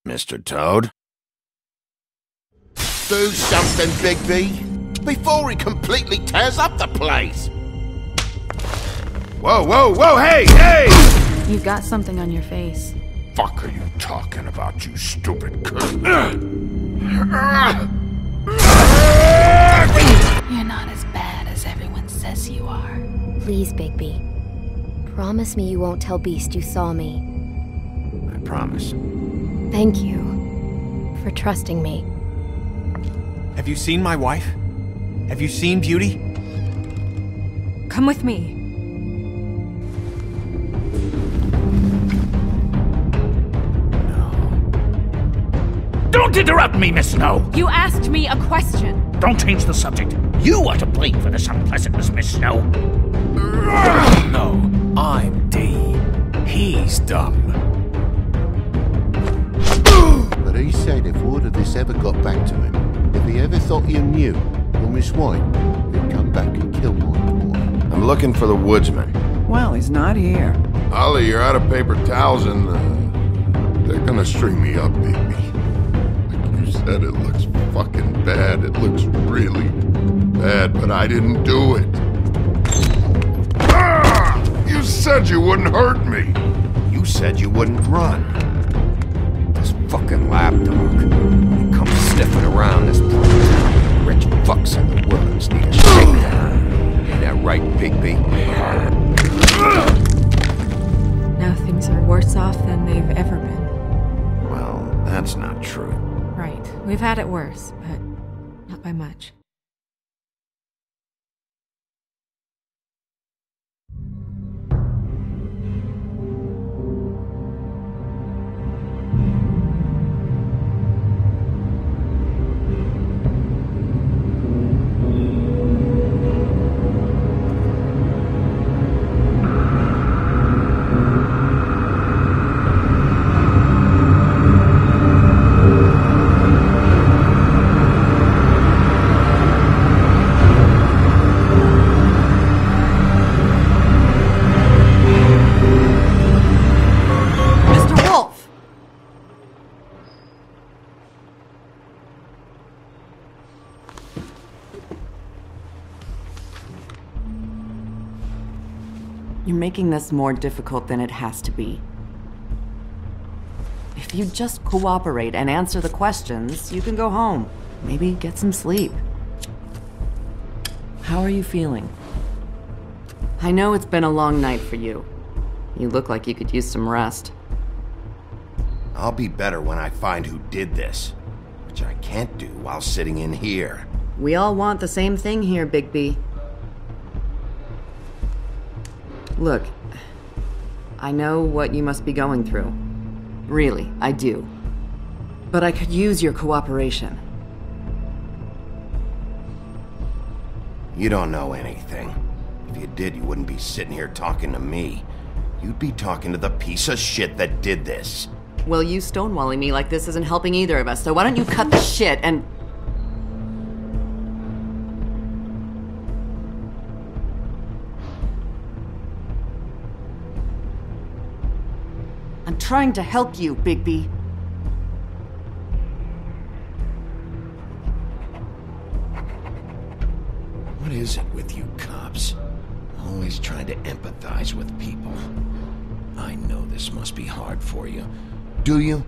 Mr. Toad? Do something, Bigby, before he completely tears up the place! Whoa, whoa, whoa, hey, hey! You've got something on your face. Fuck are you talking about, you stupid cunt? You're not as bad as everyone says you are. Please, Bigby. Promise me you won't tell Beast you saw me. I promise. Thank you for trusting me. Have you seen my wife? Have you seen Beauty? Come with me. Don't interrupt me, Miss Snow! You asked me a question. Don't change the subject. You are to blame for this unpleasantness, Miss Snow. No, I'm D. He's dumb. But he said if word of this ever got back to him, if he ever thought you knew, or Miss White, he'd come back and kill my boy. I'm looking for the woodsman. Well, he's not here. Ollie, you're out of paper towels and, they're gonna string me up, baby. Like you said, it looks fucking bad. It looks really bad, but I didn't do it. Ah! You said you wouldn't hurt me. You said you wouldn't run. This fucking lapdog. He comes sniffing around this poor town. Rich fucks in the woods need a shakedown. Ain't that right, Bigby? Now things are worse off than they've ever been. Well, that's not true. Right. We've had it worse, but not by much. You're making this more difficult than it has to be. If you just cooperate and answer the questions, you can go home. Maybe get some sleep. How are you feeling? I know it's been a long night for you. You look like you could use some rest. I'll be better when I find who did this, which I can't do while sitting in here. We all want the same thing here, Bigby. Look, I know what you must be going through. Really, I do. But I could use your cooperation. You don't know anything. If you did, you wouldn't be sitting here talking to me. You'd be talking to the piece of shit that did this. Well, you stonewalling me like this isn't helping either of us, so why don't you cut the shit and... I'm trying to help you, Bigby. What is it with you cops? Always trying to empathize with people. I know this must be hard for you. Do you?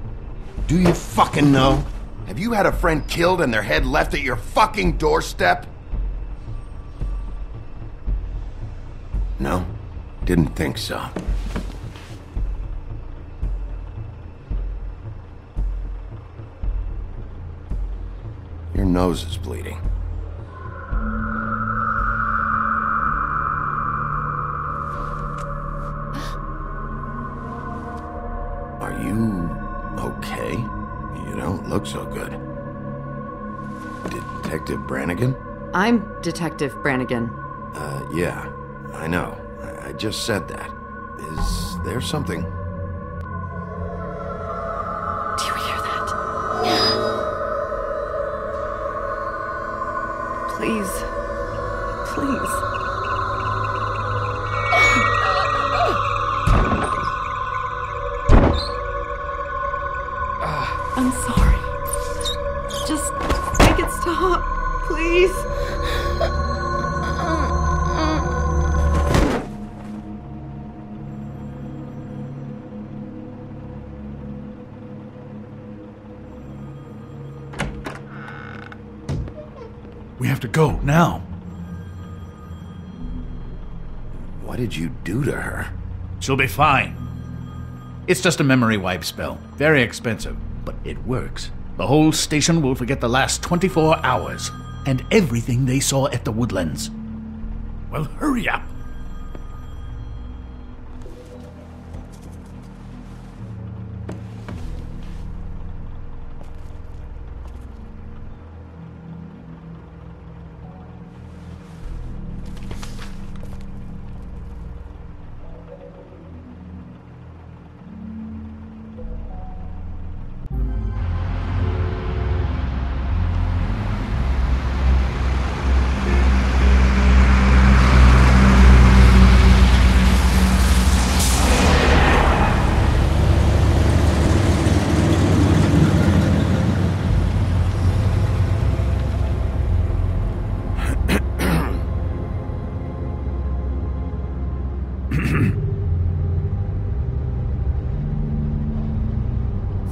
Do you fucking know? Have you had a friend killed and their head left at your fucking doorstep? No? Didn't think so. Your nose is bleeding. Are you okay? You don't look so good. Detective Brannigan? I'm Detective Brannigan. Yeah, I know. I just said that. Is there something? Do you hear that? Please. Please. I'm sorry. Just make it stop, please. We have to go, now. What did you do to her? She'll be fine. It's just a memory wipe spell. Very expensive, but it works. The whole station will forget the last 24 hours, and everything they saw at the Woodlands. Well, hurry up.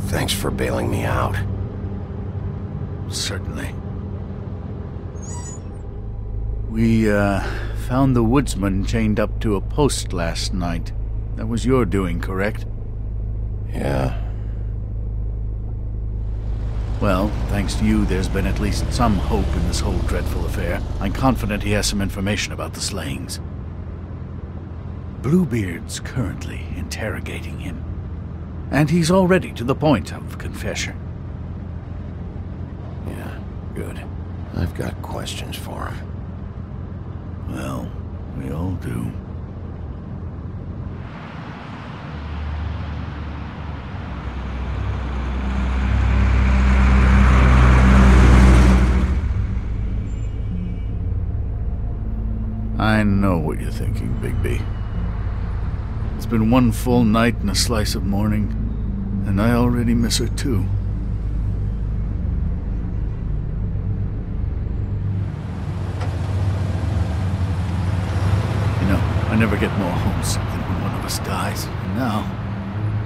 Thanks for bailing me out. Certainly. We, found the woodsman chained up to a post last night. That was your doing, correct? Yeah. Well, thanks to you, there's been at least some hope in this whole dreadful affair. I'm confident he has some information about the slayings. Bluebeard's currently interrogating him. And he's already to the point of confession. Yeah, good. I've got questions for him. Well, we all do. I know what you're thinking, Bigby. It's been one full night and a slice of morning, and I already miss her too. You know, I never get more homesick than when one of us dies, and now,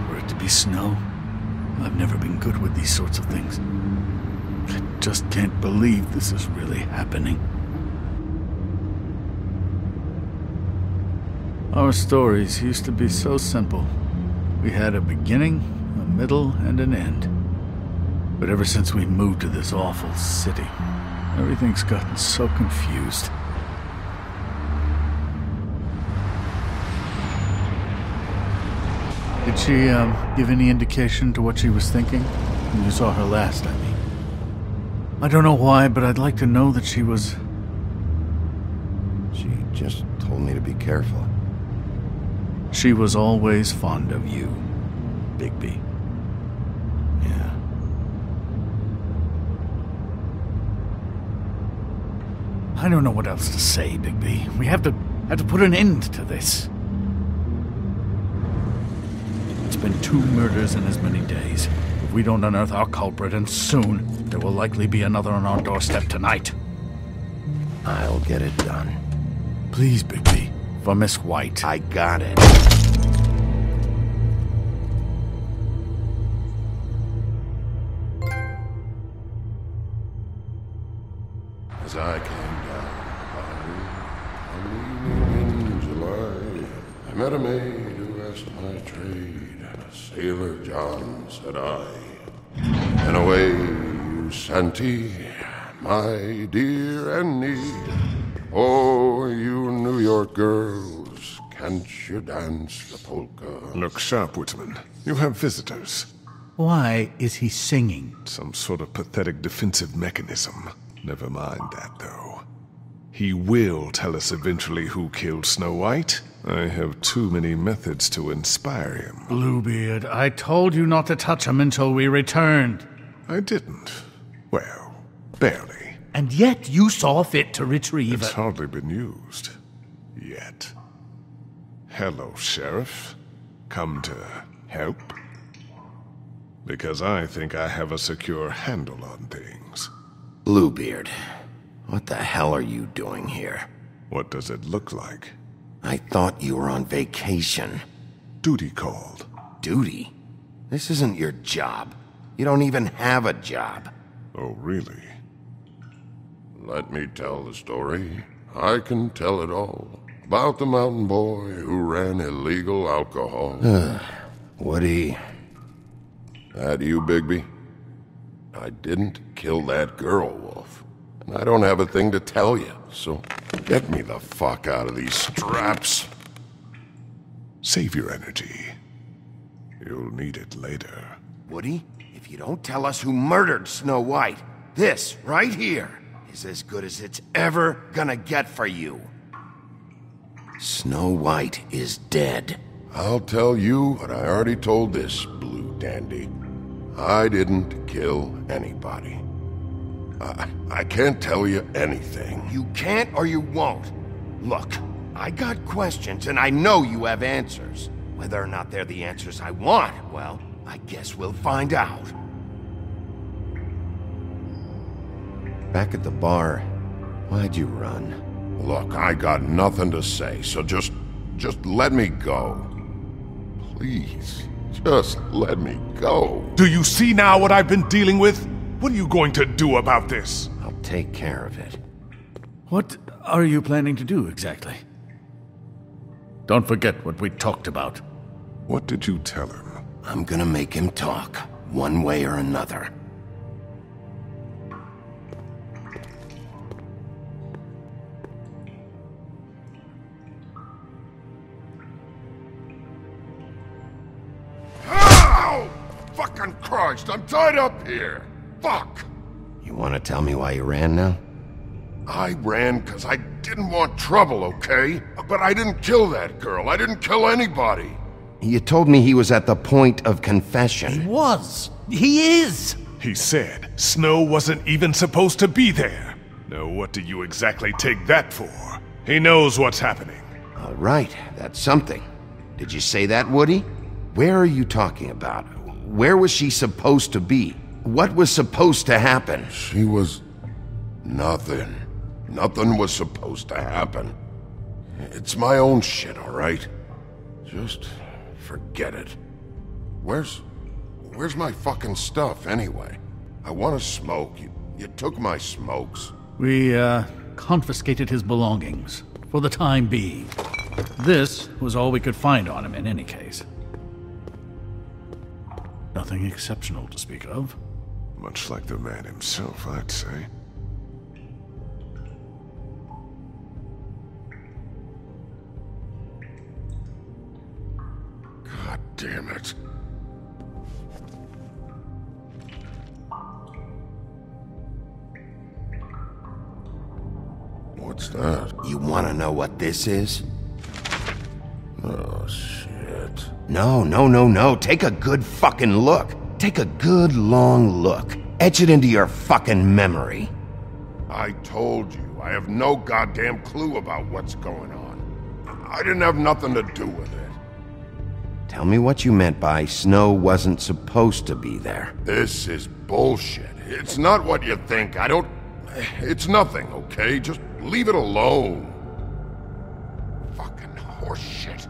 for it to be Snow, I've never been good with these sorts of things. I just can't believe this is really happening. Our stories used to be so simple. We had a beginning, a middle, and an end. But ever since we moved to this awful city, everything's gotten so confused. Did she, give any indication to what she was thinking? When you saw her last, I mean. I don't know why, but I'd like to know that she was... She just told me to be careful. She was always fond of you, Bigby. Yeah. I don't know what else to say, Bigby. We have to put an end to this. It's been 2 murders in as many days. If we don't unearth our culprit, and soon, there will likely be another on our doorstep tonight. I'll get it done. Please, Bigby. For Miss White. I got it. As I came down on evening in July, I met a maid who asked my trade. Sailor John, said I. And away, you Santee, my dear Annie. Oh, you New York girls, can't you dance the polka? Look sharp, Woodsman. You have visitors. Why is he singing? Some sort of pathetic defensive mechanism. Never mind that, though. He will tell us eventually who killed Snow White. I have too many methods to inspire him. Bluebeard, I told you not to touch him until we returned. I didn't. Well, barely. And yet you saw fit to retrieve It's it. hardly been used. Yet. Hello, Sheriff. Come to help? Because I think I have a secure handle on things. Bluebeard, what the hell are you doing here? What does it look like? I thought you were on vacation. Duty called. Duty? This isn't your job. You don't even have a job. Oh, really? Let me tell the story. I can tell it all. About the mountain boy who ran illegal alcohol. Woody. That you, Bigby? I didn't kill that girl, Wolf. And I don't have a thing to tell you, so get me the fuck out of these straps. Save your energy. You'll need it later. Woody, if you don't tell us who murdered Snow White, this right here is as good as it's ever gonna get for you. Snow White is dead. I'll tell you what I already told this blue dandy. I didn't kill anybody. I can't tell you anything. You can't or you won't. Look, I got questions and I know you have answers. Whether or not they're the answers I want, well, I guess we'll find out. Back at the bar, why'd you run? Look, I got nothing to say, so just let me go. Please, just let me go. Do you see now what I've been dealing with? What are you going to do about this? I'll take care of it. What are you planning to do exactly? Don't forget what we talked about. What did you tell him? I'm gonna make him talk, one way or another. Ow! Fucking Christ, I'm tied up here. Fuck! You wanna tell me why you ran now? I ran because I didn't want trouble, okay? But I didn't kill that girl. I didn't kill anybody. You told me he was at the point of confession. He was. He is. He said Snow wasn't even supposed to be there. Now what do you exactly take that for? He knows what's happening. All right, that's something. Did you say that, Woody? Where are you talking about? Where was she supposed to be? What was supposed to happen? She was... nothing. Nothing was supposed to happen. It's my own shit, all right? Just forget it. Where's my fucking stuff, anyway? I want to smoke. You took my smokes. We, confiscated his belongings, for the time being. This was all we could find on him in any case. Nothing exceptional to speak of. Much like the man himself, I'd say. God damn it. What's that? You want to know what this is? Oh, shit. No. Take a good fucking look. Take a good long look. Etch it into your fucking memory. I told you, I have no goddamn clue about what's going on. I didn't have nothing to do with it. Tell me what you meant by Snow wasn't supposed to be there. This is bullshit. It's not what you think. It's nothing, okay? Just leave it alone. Fucking horseshit.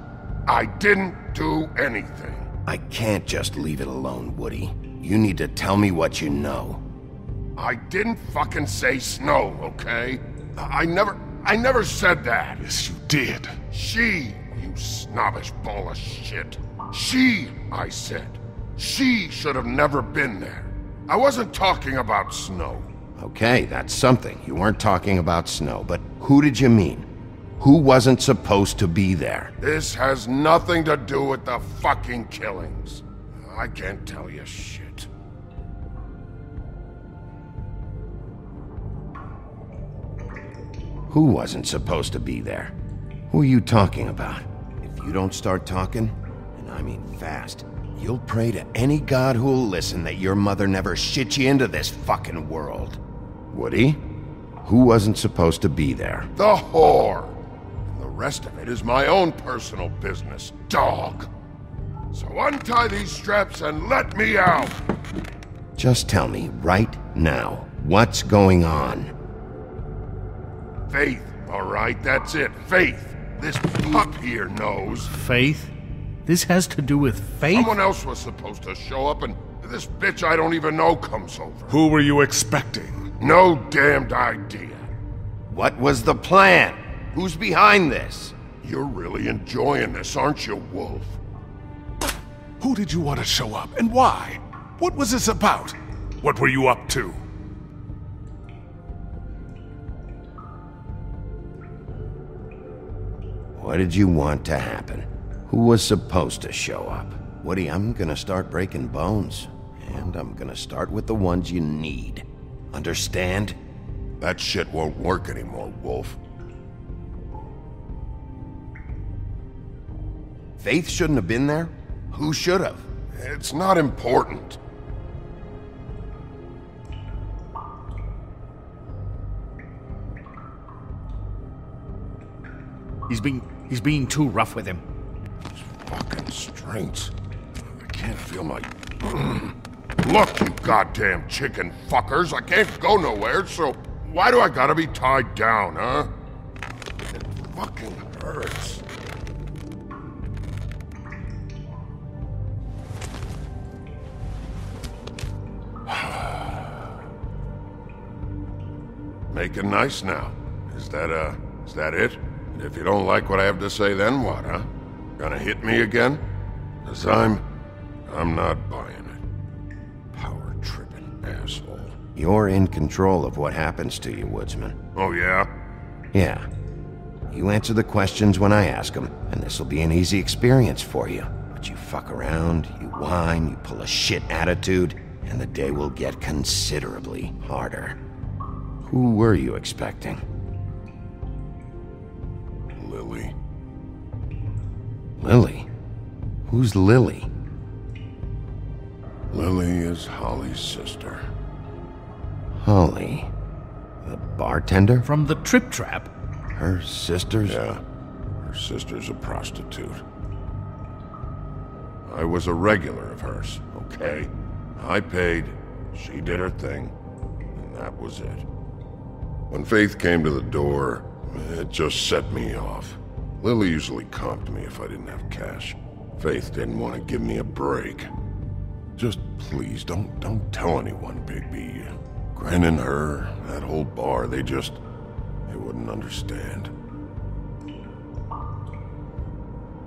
I didn't do anything. I can't just leave it alone, Woody. You need to tell me what you know. I didn't fucking say Snow, okay? I never said that. Yes, you did. She, you snobbish ball of shit. She, I said. She should have never been there. I wasn't talking about Snow. Okay, that's something. You weren't talking about Snow, but who did you mean? Who wasn't supposed to be there? This has nothing to do with the fucking killings. I can't tell you shit. Who wasn't supposed to be there? Who are you talking about? If you don't start talking, and I mean fast, you'll pray to any god who'll listen that your mother never shit you into this fucking world. Woody? Who wasn't supposed to be there? The whore! And the rest of it is my own personal business, dog. So untie these straps and let me out! Just tell me, right now, what's going on? Faith, alright? That's it. Faith. This pup here knows. Faith? This has to do with Faith? Someone else was supposed to show up, and this bitch I don't even know comes over. Who were you expecting? No damned idea. What was the plan? Who's behind this? You're really enjoying this, aren't you, Wolf? Who did you want to show up, and why? What was this about? What were you up to? What did you want to happen? Who was supposed to show up? Woody, I'm gonna start breaking bones. And I'm gonna start with the ones you need. Understand? That shit won't work anymore, Wolf. Faith shouldn't have been there? Who should have? It's not important. He's being too rough with him. These fucking strengths. I can't feel my... Look, you goddamn chicken fuckers. I can't go nowhere, so why do I gotta be tied down, huh? It fucking hurts. Make it nice now. Is that it? And if you don't like what I have to say, then what, huh? Gonna hit me again? 'Cause I'm not buying it. Power-tripping asshole. You're in control of what happens to you, Woodsman. Oh, yeah? Yeah. You answer the questions when I ask them, and this'll be an easy experience for you. But you fuck around, you whine, you pull a shit attitude, and the day will get considerably harder. Who were you expecting? Lily. Lily? Who's Lily? Lily is Holly's sister. Holly? The bartender? From the Trip Trap? Her sister's? Yeah. Her sister's a prostitute. I was a regular of hers, okay? I paid, she did her thing, and that was it. When Faith came to the door, it just set me off. Lily usually comped me if I didn't have cash. Faith didn't want to give me a break. Just please, don't tell anyone, Bigby. Gren and her, that whole bar, they wouldn't understand.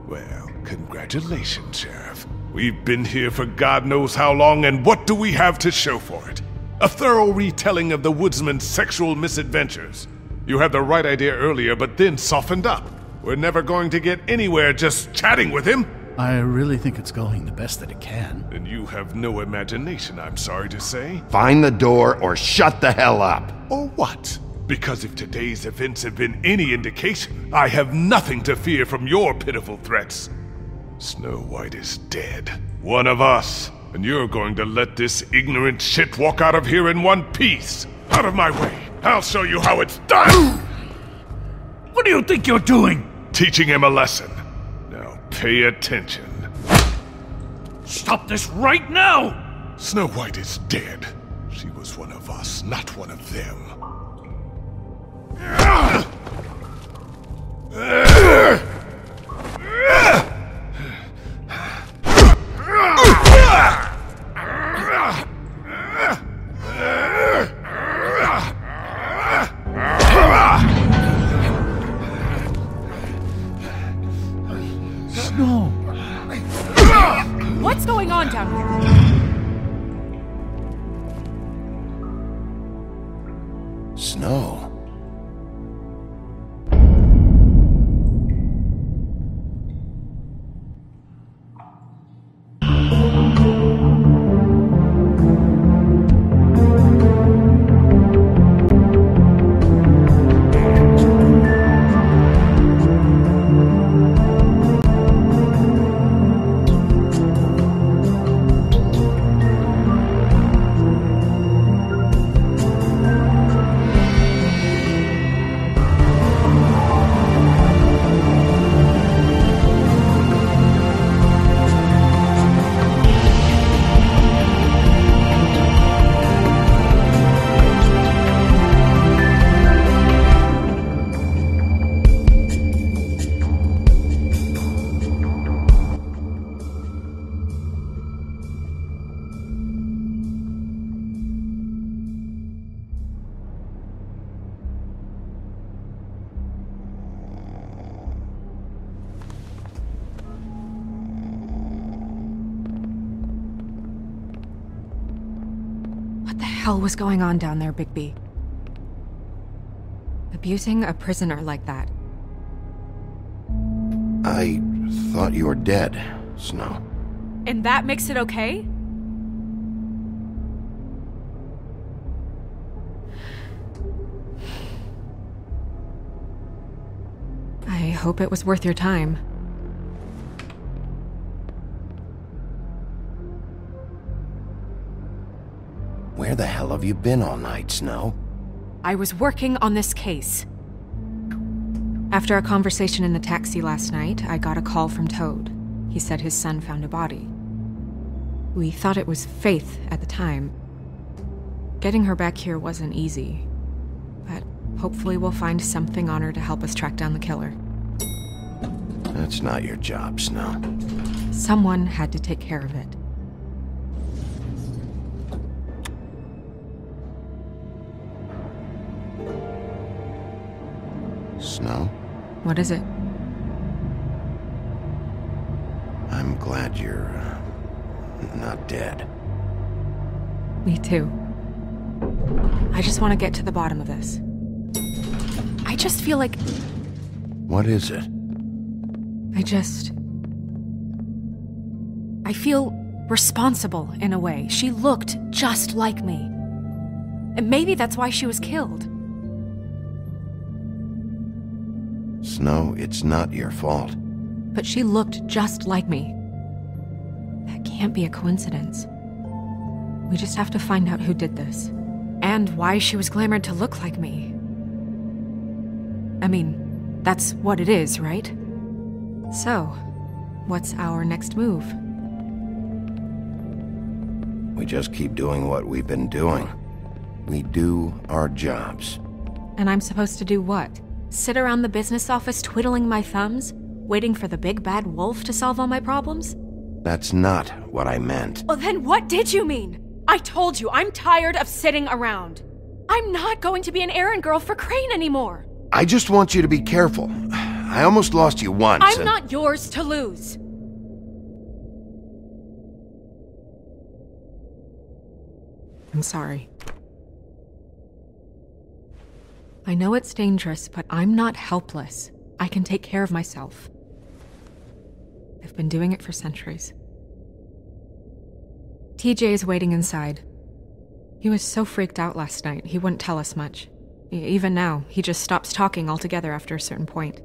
Well, congratulations, Sheriff. We've been here for God knows how long, and what do we have to show for it? A thorough retelling of the woodsman's sexual misadventures. You had the right idea earlier, but then softened up. We're never going to get anywhere just chatting with him. I really think it's going the best that it can. And you have no imagination, I'm sorry to say. Find the door or shut the hell up! Or what? Because if today's events have been any indication, I have nothing to fear from your pitiful threats. Snow White is dead. One of us. And you're going to let this ignorant shit walk out of here in one piece. Out of my way. I'll show you how it's done! What do you think you're doing? Teaching him a lesson. Now pay attention. Stop this right now! Snow White is dead. She was one of us, not one of them. Snow! What's going on down here? Snow? hell was going on down there, Bigby? Abusing a prisoner like that. I thought you were dead, Snow. And that makes it okay? I hope it was worth your time. Where the hell have you been all night, Snow? I was working on this case. After a conversation in the taxi last night, I got a call from Toad. He said his son found a body. We thought it was Faith at the time. Getting her back here wasn't easy, but hopefully we'll find something on her to help us track down the killer. That's not your job, Snow. Someone had to take care of it. Snow? What is it? I'm glad you're, not dead. Me too. I just want to get to the bottom of this. I just feel like... What is it? I feel responsible in a way. She looked just like me. And maybe that's why she was killed. Snow, it's not your fault. But she looked just like me. That can't be a coincidence. We just have to find out who did this. And why she was glamored to look like me. I mean, that's what it is, right? So, what's our next move? We just keep doing what we've been doing. We do our jobs. And I'm supposed to do what? Sit around the business office twiddling my thumbs, waiting for the big bad wolf to solve all my problems? That's not what I meant. Well, then what did you mean? I told you, I'm tired of sitting around. I'm not going to be an errand girl for Crane anymore. I just want you to be careful. I almost lost you once. I'm not yours to lose. I'm sorry. I know it's dangerous, but I'm not helpless. I can take care of myself. I've been doing it for centuries. TJ is waiting inside. He was so freaked out last night, he wouldn't tell us much. Even now, he just stops talking altogether after a certain point.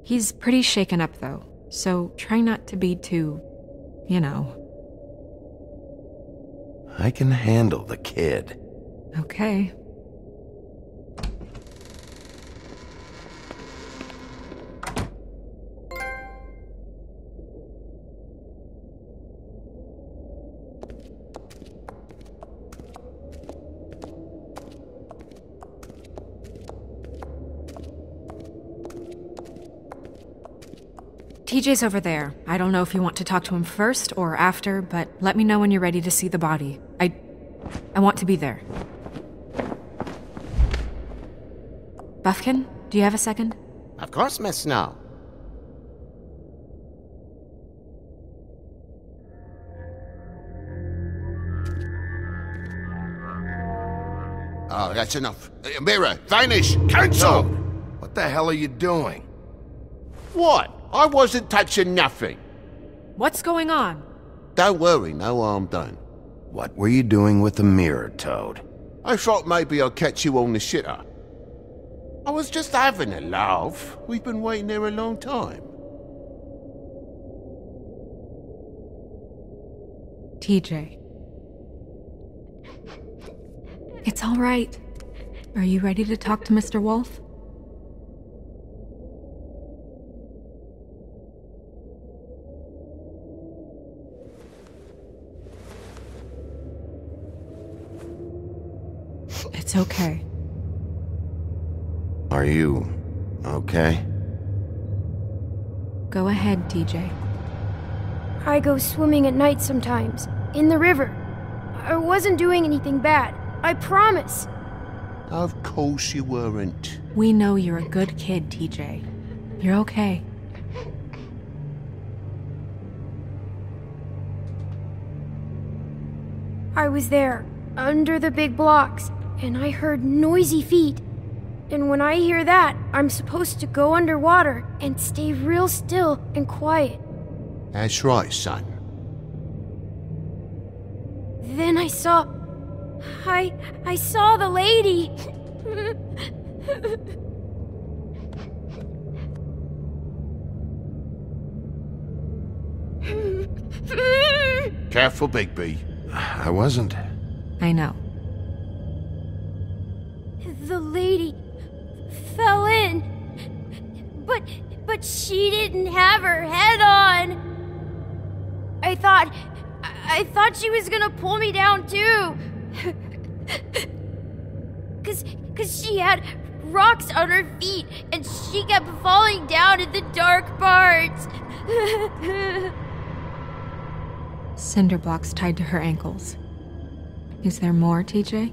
He's pretty shaken up, though, so try not to be too, you know. I can handle the kid. Okay. TJ's over there. I don't know if you want to talk to him first or after, but let me know when you're ready to see the body. I want to be there. Buffkin, do you have a second? Of course, Miss Snow. Oh, that's enough. Mira, vanish! Cancel! What the hell are you doing? What? I wasn't touching nothing. What's going on? Don't worry, no harm done. What were you doing with the mirror, Toad? I thought maybe I'd catch you on the shitter. I was just having a laugh. We've been waiting there a long time. TJ. It's all right. Are you ready to talk to Mr. Wolf? It's okay. Are you okay? Go ahead, TJ. I go swimming at night sometimes, in the river. I wasn't doing anything bad, I promise. Of course you weren't. We know you're a good kid, TJ. You're okay. I was there, under the big blocks, and I heard noisy feet. And when I hear that, I'm supposed to go underwater and stay real still and quiet. That's right, son. Then I saw the lady. Careful, Bigby. I wasn't. I know. The lady fell in. But she didn't have her head on. I thought she was gonna pull me down too. Cause she had rocks on her feet and she kept falling down in the dark parts. Cinder blocks tied to her ankles. Is there more, TJ?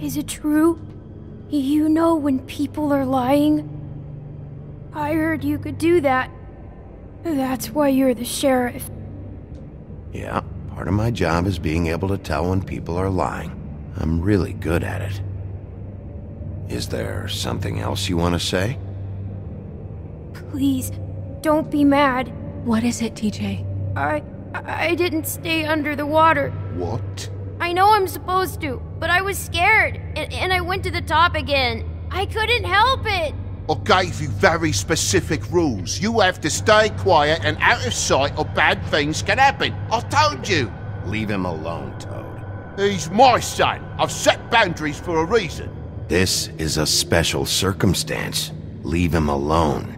Is it true? You know when people are lying? I heard you could do that. That's why you're the sheriff. Yeah, part of my job is being able to tell when people are lying. I'm really good at it. Is there something else you want to say? Please, don't be mad. What is it, TJ? I didn't stay under the water. What? I know I'm supposed to, but I was scared, and I went to the top again. I couldn't help it. I gave you very specific rules. You have to stay quiet and out of sight or bad things can happen. I told you. Leave him alone, Toad. He's my son. I've set boundaries for a reason. This is a special circumstance. Leave him alone.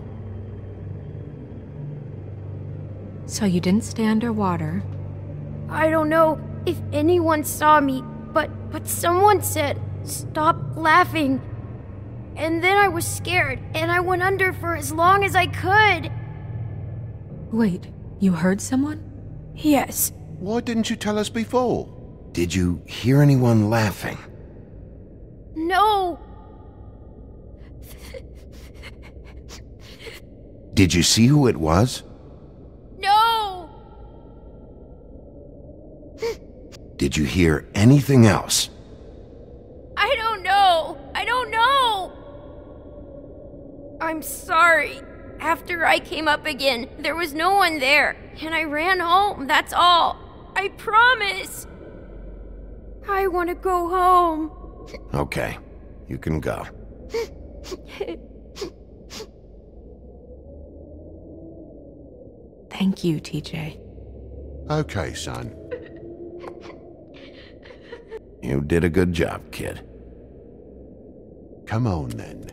So you didn't stay underwater. I don't know if anyone saw me, but someone said, "Stop laughing." And then I was scared, and I went under for as long as I could. Wait, you heard someone? Yes. Why didn't you tell us before? Did you hear anyone laughing? No. Did you see who it was? No. Did you hear anything else? I don't know. I'm sorry. After I came up again, there was no one there, and I ran home, that's all. I promise. I want to go home. Okay, you can go. Thank you, TJ. Okay, son. You did a good job, kid. Come on, then.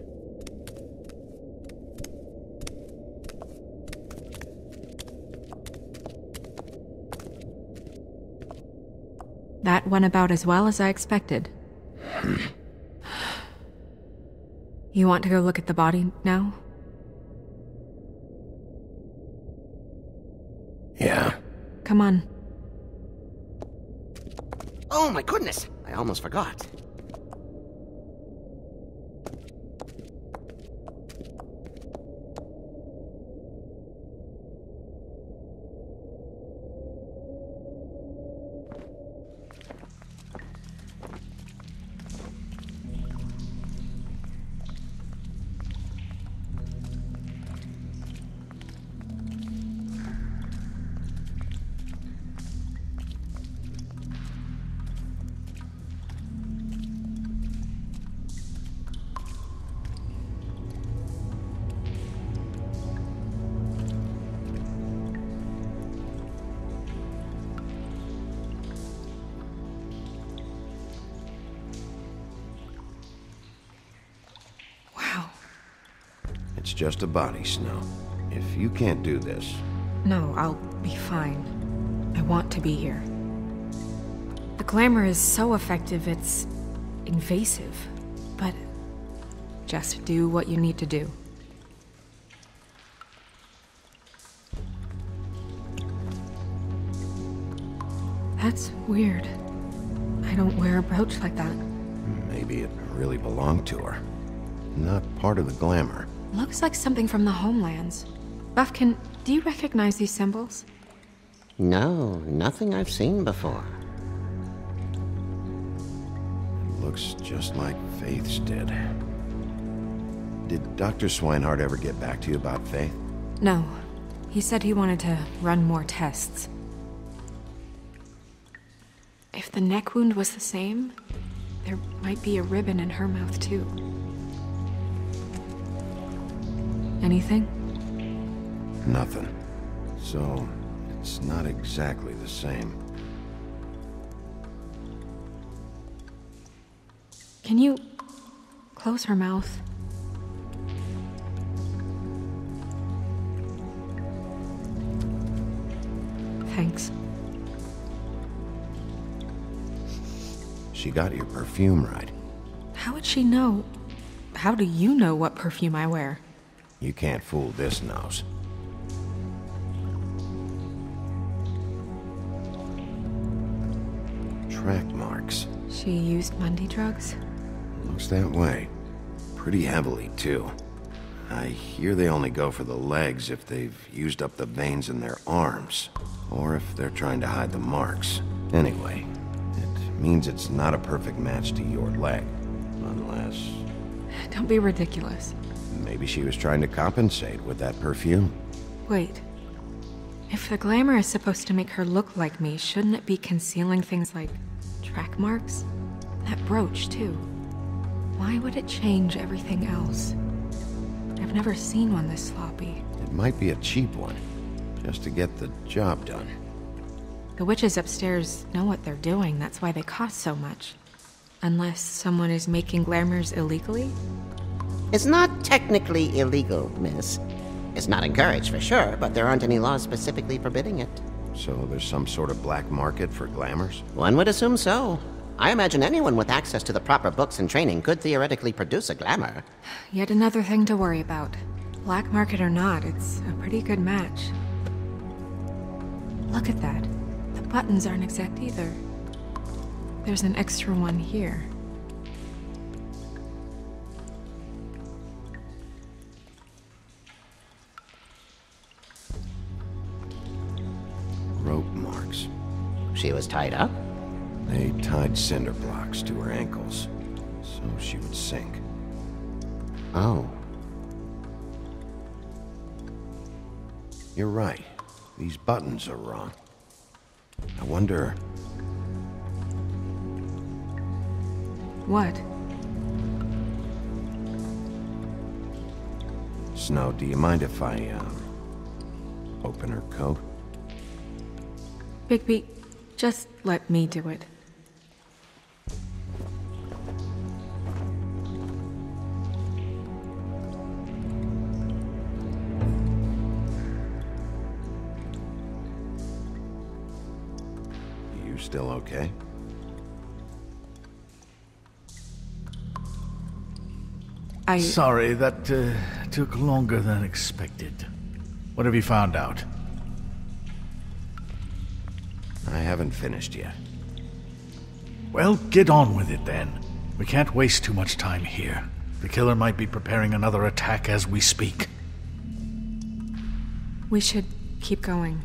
That went about as well as I expected. You want to go look at the body now? Yeah. Come on. Oh my goodness, I almost forgot. It's just a body, Snow. If you can't do this... No, I'll be fine. I want to be here. The glamour is so effective, it's invasive. But just do what you need to do. That's weird. I don't wear a brooch like that. Maybe it really belonged to her. Not part of the glamour. Looks like something from the homelands. Buffkin, do you recognize these symbols? No, nothing I've seen before. Looks just like Faith's did. Did Dr. Swinehart ever get back to you about Faith? No. He said he wanted to run more tests. If the neck wound was the same, there might be a ribbon in her mouth too. Anything? Nothing. So, it's not exactly the same. Can you close her mouth? Thanks. She got your perfume right. How would she know? How do you know what perfume I wear? You can't fool this nose. Track marks. She used Mundy drugs? Looks that way. Pretty heavily, too. I hear they only go for the legs if they've used up the veins in their arms, or if they're trying to hide the marks. Anyway, it means it's not a perfect match to your leg, unless... Don't be ridiculous. Maybe she was trying to compensate with that perfume. Wait. If the glamour is supposed to make her look like me, shouldn't it be concealing things like track marks? That brooch, too. Why would it change everything else? I've never seen one this sloppy. It might be a cheap one, just to get the job done. The witches upstairs know what they're doing, that's why they cost so much. Unless someone is making glamours illegally? It's not technically illegal, miss. It's not encouraged for sure, but there aren't any laws specifically forbidding it. So there's some sort of black market for glamours? One would assume so. I imagine anyone with access to the proper books and training could theoretically produce a glamour. Yet another thing to worry about. Black market or not, it's a pretty good match. Look at that. The buttons aren't exact either. There's an extra one here. Rope marks. She was tied up? They tied cinder blocks to her ankles, so she would sink. Oh. You're right. These buttons are wrong. I wonder... What? Snow, do you mind if I, open her coat? Bigby, just let me do it. You still okay? Sorry, that took longer than expected. What have you found out? I haven't finished yet. Well, get on with it then. We can't waste too much time here. The killer might be preparing another attack as we speak. We should keep going.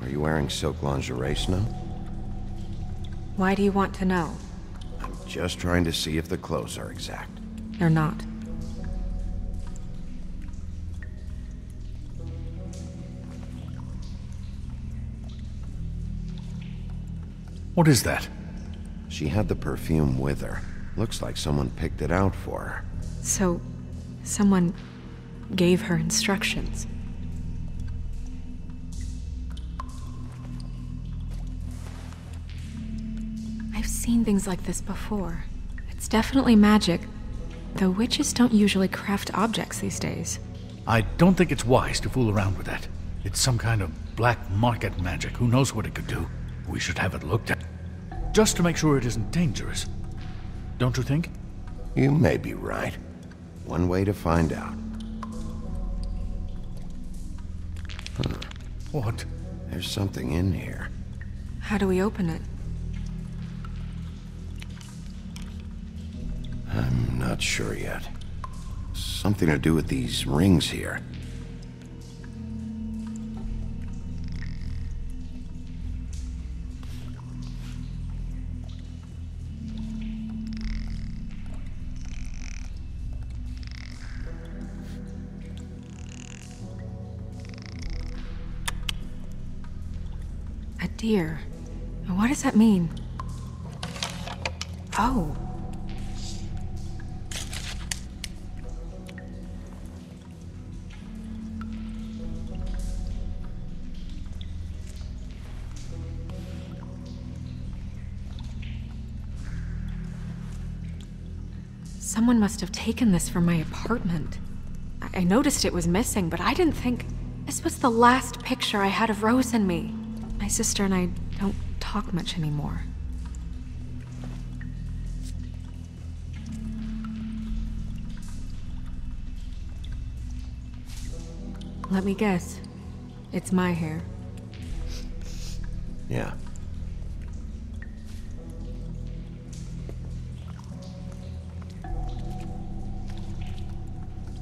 Are you wearing silk lingerie, Snow? Why do you want to know? I'm just trying to see if the clothes are exact. They're not. What is that? She had the perfume with her. Looks like someone picked it out for her. So, someone gave her instructions. I've seen things like this before. It's definitely magic, though witches don't usually craft objects these days. I don't think it's wise to fool around with that. It's some kind of black market magic. Who knows what it could do? We should have it looked at. Just to make sure it isn't dangerous. Don't you think? You may be right. One way to find out. Huh. What? There's something in here. How do we open it? I'm not sure yet. Something to do with these rings here. A deer. What does that mean? Oh. Someone must have taken this from my apartment. I noticed it was missing, but I didn't think this was the last picture I had of Rose and me. My sister and I don't talk much anymore. Let me guess. It's my hair. Yeah.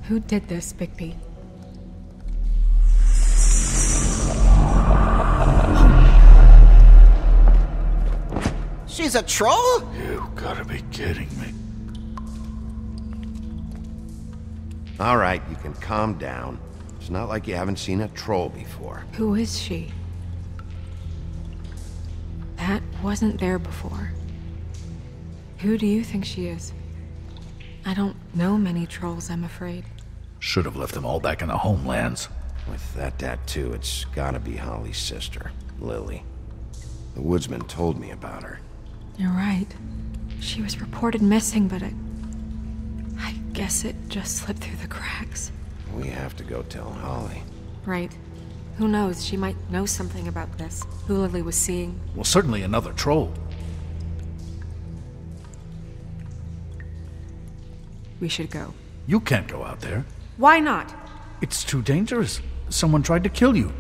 Who did this, Bigby? She's a troll? You gotta be kidding me. All right, you can calm down. It's not like you haven't seen a troll before. Who is she? That wasn't there before. Who do you think she is? I don't know many trolls, I'm afraid. Should have left them all back in the homelands. With that tattoo, it's gotta be Holly's sister, Lily. The woodsman told me about her. You're right. She was reported missing, but I guess it just slipped through the cracks. We have to go tell Holly. Right. Who knows, she might know something about this. Who Lily was seeing. Well, certainly another troll. We should go. You can't go out there. Why not? It's too dangerous. Someone tried to kill you.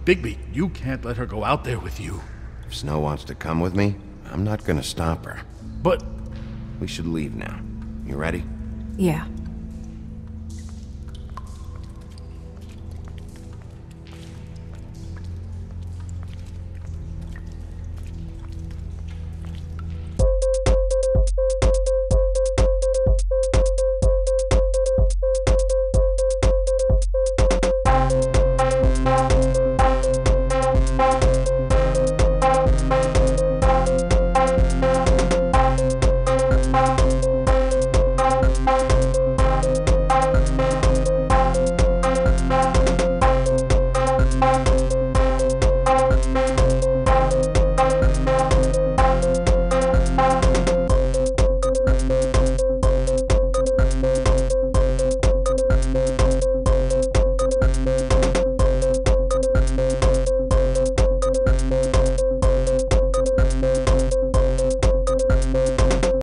Bigby, you can't let her go out there with you. If Snow wants to come with me, I'm not gonna stop her. But... We should leave now. You ready? Yeah.